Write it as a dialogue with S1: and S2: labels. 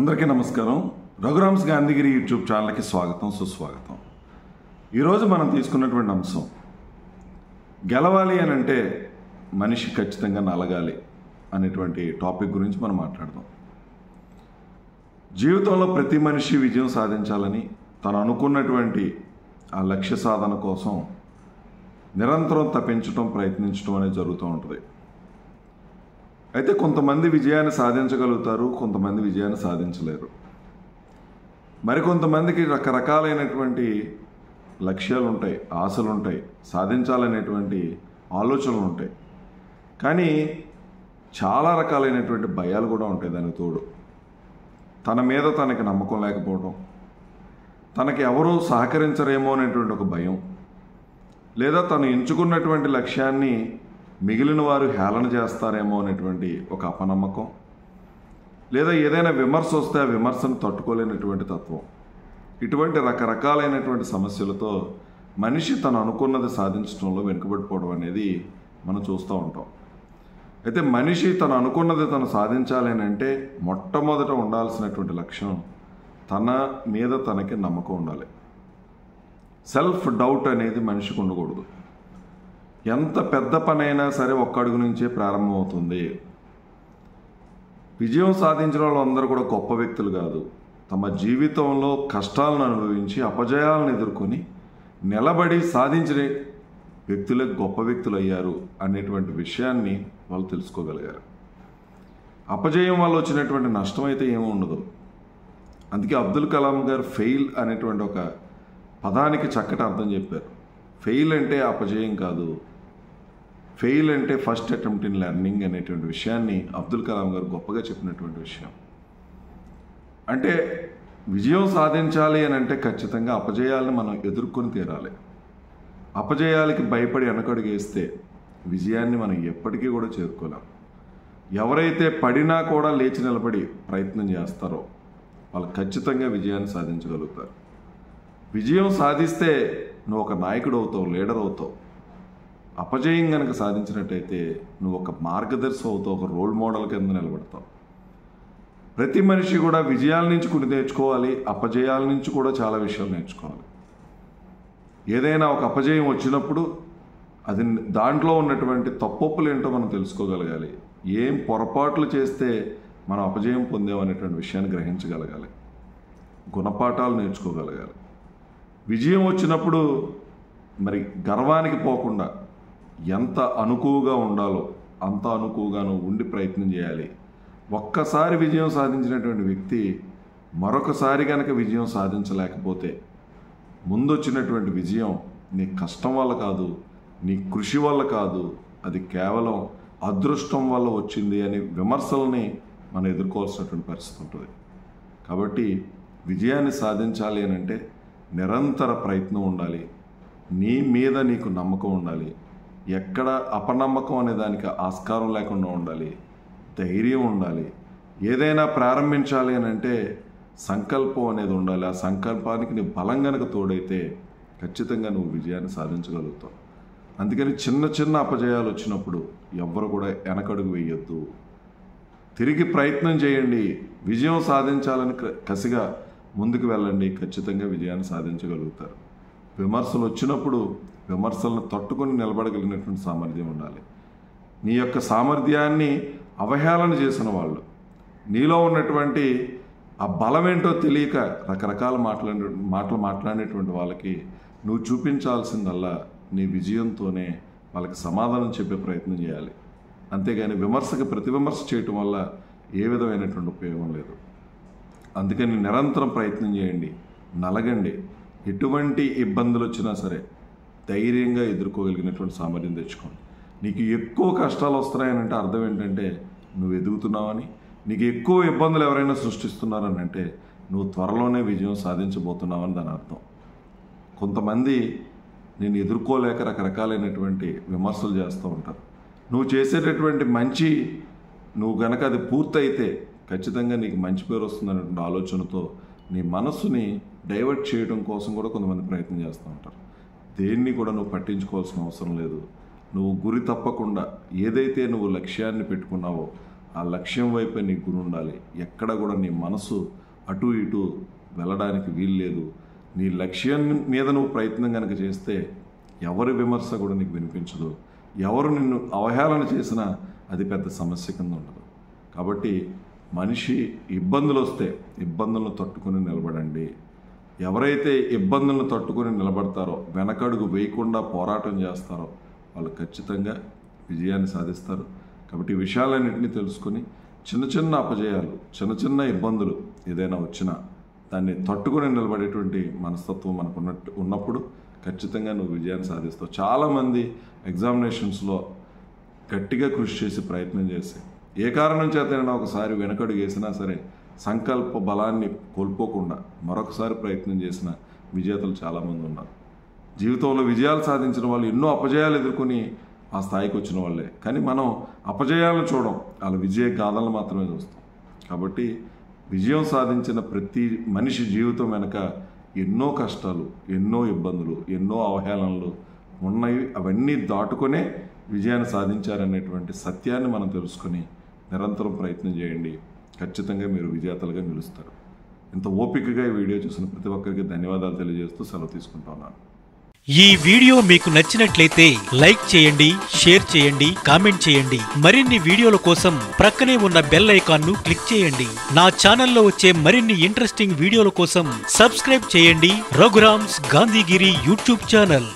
S1: అందరికీ నమస్కారం. రఘురామ్స్ గాంధీగిరి యూట్యూబ్ ఛానల్కి స్వాగతం, సుస్వాగతం. ఈరోజు మనం తీసుకున్నటువంటి అంశం, గెలవాలి అని అంటే మనిషి ఖచ్చితంగా నలగాలి అనేటువంటి టాపిక్ గురించి మనం మాట్లాడదాం. జీవితంలో ప్రతి మనిషి విజయం సాధించాలని, తను అనుకున్నటువంటి ఆ లక్ష్య సాధన కోసం నిరంతరం తప్పించడం, ప్రయత్నించడం అనేది జరుగుతూ ఉంటుంది. అయితే కొంతమంది విజయాన్ని సాధించగలుగుతారు, కొంతమంది విజయాన్ని సాధించలేరు. మరికొంతమందికి రకరకాలైనటువంటి లక్ష్యాలు ఉంటాయి, ఆశలు ఉంటాయి, సాధించాలనేటువంటి ఆలోచనలు ఉంటాయి. కానీ చాలా రకాలైనటువంటి భయాలు కూడా ఉంటాయి. దానికి తోడు తన మీద తనకి నమ్మకం లేకపోవడం, తనకి ఎవరూ సహకరించరేమో అనేటువంటి ఒక భయం, లేదా తను ఎంచుకున్నటువంటి లక్ష్యాన్ని మిగిలిన వారు హేళన చేస్తారేమో అనేటువంటి ఒక అపనమ్మకం, లేదా ఏదైనా విమర్శ వస్తే ఆ విమర్శను తట్టుకోలేనటువంటి తత్వం. ఇటువంటి రకరకాలైనటువంటి సమస్యలతో మనిషి తను అనుకున్నది సాధించడంలో వెనుకబడిపోవడం అనేది మనం చూస్తూ ఉంటాం. అయితే మనిషి తను అనుకున్నది తను సాధించాలి అని అంటే మొట్టమొదట ఉండాల్సినటువంటి లక్ష్యం తన మీద తనకి నమ్మకం ఉండాలి. సెల్ఫ్ డౌట్ అనేది మనిషికి ఉండకూడదు. ఎంత పెద్ద పనైనా సరే ఒక్క అడుగు నుంచే ప్రారంభమవుతుంది. విజయం సాధించిన వాళ్ళందరూ కూడా గొప్ప వ్యక్తులు కాదు. తమ జీవితంలో కష్టాలను అనుభవించి అపజయాలను ఎదుర్కొని నిలబడి సాధించిన వ్యక్తులే గొప్ప వ్యక్తులు అయ్యారు అనేటువంటి విషయాన్ని వాళ్ళు తెలుసుకోగలిగారు. అపజయం వల్ల వచ్చినటువంటి నష్టం అయితే ఏమీ ఉండదు. అందుకే అబ్దుల్ కలాం గారు ఫెయిల్ అనేటువంటి ఒక పదానికి చక్కటి అర్థం చెప్పారు. ఫెయిల్ అంటే అపజయం కాదు, ఫెయిల్ అంటే ఫస్ట్ అటెంప్ట్ ఇన్ లెర్నింగ్ అనేటువంటి విషయాన్ని అబ్దుల్ కలాం గారు గొప్పగా చెప్పినటువంటి విషయం. అంటే విజయం సాధించాలి అని అంటే ఖచ్చితంగా అపజయాలను మనం ఎదుర్కొని తీరాలి. అపజయాలకి భయపడి వెనకడుగేస్తే విజయాన్ని మనం ఎప్పటికీ కూడా చేరుకోలేం. ఎవరైతే పడినా కూడా లేచి నిలబడి ప్రయత్నం చేస్తారో వాళ్ళు ఖచ్చితంగా విజయాన్ని సాధించగలుగుతారు. విజయం సాధిస్తే నువ్వు ఒక నాయకుడు అవుతావు, లీడర్ అవుతావు. అపజయం కనుక సాధించినట్టయితే నువ్వు ఒక మార్గదర్శి అవుతావు, ఒక రోల్ మోడల్ కింద నిలబడతావు. ప్రతి మనిషి కూడా విజయాల నుంచి కొన్ని నేర్చుకోవాలి, అపజయాల నుంచి కూడా చాలా విషయాలు నేర్చుకోవాలి. ఏదైనా ఒక అపజయం వచ్చినప్పుడు అది దాంట్లో ఉన్నటువంటి తప్పొప్పులు ఏంటో మనం తెలుసుకోగలగాలి. ఏం పొరపాట్లు చేస్తే మనం అపజయం పొందామనేటువంటి విషయాన్ని గ్రహించగలగాలి, గుణపాఠాలు నేర్చుకోగలగాలి. విజయం వచ్చినప్పుడు మరి గర్వానికి పోకుండా ఎంత అనుకువగా ఉండాలో అంత అనుకువగా నువ్వు ఉండి ప్రయత్నం చేయాలి. ఒక్కసారి విజయం సాధించినటువంటి వ్యక్తి మరొకసారి కనుక విజయం సాధించలేకపోతే ముందొచ్చినటువంటి విజయం నీ కష్టం వల్ల కాదు, నీ కృషి వల్ల కాదు, అది కేవలం అదృష్టం వల్ల వచ్చింది అని విమర్శల్ని మనం ఎదుర్కోవాల్సినటువంటి పరిస్థితి ఉంటుంది. కాబట్టి విజయాన్ని సాధించాలి అని అంటే నిరంతర ప్రయత్నం ఉండాలి, నీ మీద నీకు నమ్మకం ఉండాలి, ఎక్కడ అపనమ్మకం అనే దానికి ఆస్కారం లేకుండా ఉండాలి, ధైర్యం ఉండాలి. ఏదైనా ప్రారంభించాలి అని అంటే సంకల్పం అనేది ఉండాలి. ఆ సంకల్పానికి నీ బలం కనుక తోడైతే ఖచ్చితంగా నువ్వు విజయాన్ని సాధించగలుగుతావు. అందుకని చిన్న చిన్న అపజయాలు వచ్చినప్పుడు ఎవ్వరు కూడా వెనకడుగు వేయొద్దు, తిరిగి ప్రయత్నం చేయండి. విజయం సాధించాలని కసిగా ముందుకు వెళ్ళండి, ఖచ్చితంగా విజయాన్ని సాధించగలుగుతారు. విమర్శలు వచ్చినప్పుడు విమర్శలను తట్టుకొని నిలబడగలిగినటువంటి సామర్థ్యం ఉండాలి. నీ యొక్క సామర్థ్యాన్ని అవహేళన చేసిన వాళ్ళు, నీలో ఉన్నటువంటి ఆ బలం ఏంటో తెలియక రకరకాల మాటలు మాట్లాడేటువంటి వాళ్ళకి నువ్వు చూపించాల్సిందల్లా నీ విజయంతోనే వాళ్ళకి సమాధానం చెప్పే ప్రయత్నం చేయాలి. అంతేగాని విమర్శకి ప్రతి విమర్శ చేయటం వల్ల ఏ విధమైనటువంటి ఉపయోగం లేదు. అందుకని నిరంతరం ప్రయత్నం చేయండి, నలగండి. ఎటువంటి ఇబ్బందులు వచ్చినా సరే ధైర్యంగా ఎదుర్కోగలిగినటువంటి సామర్థ్యం తెచ్చుకోండి. నీకు ఎక్కువ కష్టాలు వస్తున్నాయనంటే అర్థం ఏంటంటే నువ్వు ఎదుగుతున్నావని, నీకు ఎక్కువ ఇబ్బందులు ఎవరైనా సృష్టిస్తున్నారని అంటే నువ్వు త్వరలోనే విజయం సాధించబోతున్నావని దాని అర్థం. కొంతమంది నేను ఎదుర్కోలేక రకరకాలైనటువంటి విమర్శలు చేస్తూ ఉంటారు. నువ్వు చేసేటటువంటి మంచి నువ్వు గనక అది పూర్తయితే ఖచ్చితంగా నీకు మంచి పేరు వస్తుందనేటువంటి ఆలోచనతో నీ మనస్సుని డైవర్ట్ చేయడం కోసం కూడా కొంతమంది ప్రయత్నం చేస్తూ ఉంటారు. దేన్ని కూడా నువ్వు పట్టించుకోవాల్సిన అవసరం లేదు. నువ్వు గురి తప్పకుండా ఏదైతే నువ్వు లక్ష్యాన్ని పెట్టుకున్నావో ఆ లక్ష్యం వైపే నీ గురి ఉండాలి. ఎక్కడ కూడా నీ మనసు అటు ఇటు వెళ్ళడానికి వీల్లేదు. నీ లక్ష్యం మీద నువ్వు ప్రయత్నం కనుక చేస్తే ఎవరి విమర్శ కూడా నీకు వినిపించదు. ఎవరు నిన్ను అవహేళన చేసినా అది పెద్ద సమస్య కింద ఉండదు. కాబట్టి మనిషి ఇబ్బందులు వస్తే ఇబ్బందులను తట్టుకొని నిలబడండి. ఎవరైతే ఇబ్బందులను తట్టుకొని నిలబడతారో, వెనకడుగు వేయకుండా పోరాటం చేస్తారో వాళ్ళు ఖచ్చితంగా విజయాన్ని సాధిస్తారు. కాబట్టి ఈ విషయాలన్నింటినీ తెలుసుకొని చిన్న చిన్న అపజయాలు, చిన్న చిన్న ఇబ్బందులు ఏదైనా వచ్చినా దాన్ని తట్టుకొని నిలబడేటువంటి మనస్తత్వం మనకు ఉన్నప్పుడు ఖచ్చితంగా నువ్వు విజయాన్ని సాధిస్తావు. చాలామంది ఎగ్జామినేషన్స్లో గట్టిగా కృషి చేసి ప్రయత్నం చేసి ఏ కారణం చేతనైనా ఒకసారి వెనకడుగు వేసినా సరే సంకల్ప బలాన్ని కోల్పోకుండా మరొకసారి ప్రయత్నం చేసిన విజేతలు చాలామంది ఉన్నారు. జీవితంలో విజయాలు సాధించిన వాళ్ళు ఎన్నో అపజయాలు ఎదుర్కొని ఆ స్థాయికి వచ్చిన వాళ్ళే. కానీ మనం అపజయాలను చూడం, వాళ్ళ విజయ గాథలను మాత్రమే చూస్తాం. కాబట్టి విజయం సాధించిన ప్రతి మనిషి జీవితం వెనక ఎన్నో కష్టాలు, ఎన్నో ఇబ్బందులు, ఎన్నో అవహేళనలు ఉన్నాయి. అవన్నీ దాటుకొనే విజయాన్ని సాధించారనేటువంటి సత్యాన్ని మనం తెలుసుకొని నిరంతరం ప్రయత్నం చేయండి. ఖచ్చితంగా మీరు విజేతలుగా నిలుస్తారు. ఇంత ఓపికగా ఈ వీడియో చూసిన ప్రతి ఒక్కరికి ధన్యవాదాలు తెలియజేస్తూ సెలవు తీసుకుంటున్నాను.
S2: ఈ వీడియో మీకు నచ్చినట్లయితే లైక్ చేయండి, షేర్ చేయండి, కామెంట్ చేయండి. మరిన్ని వీడియోల కోసం ప్రక్కనే ఉన్న బెల్ ఐకాన్ను క్లిక్ చేయండి. నా ఛానల్లో వచ్చే మరిన్ని ఇంట్రెస్టింగ్ వీడియోల కోసం సబ్స్క్రైబ్ చేయండి రఘురామ్స్ గాంధీగిరి యూట్యూబ్ ఛానల్.